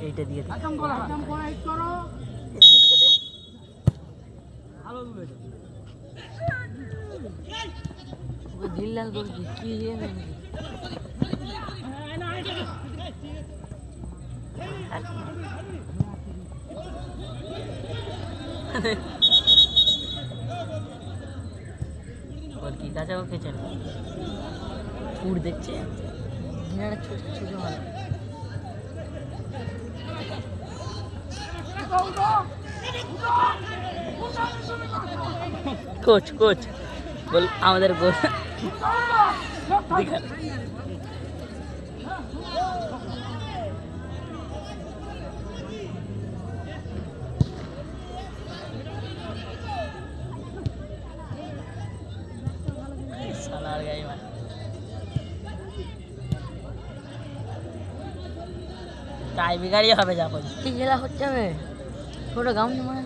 এইটা দিয়ে দিই। ঢিল করছি কি और की गाजा ओके चल फूड দেখছে ঘিনাটা ছোট ছোট হয় কোচ কোচ বল আমাদের গোল দেখা সালার গাই মানে টাই বিগাড়ি হবে যা কি খেলা হচ্ছে হবে ছোট গাউন মানে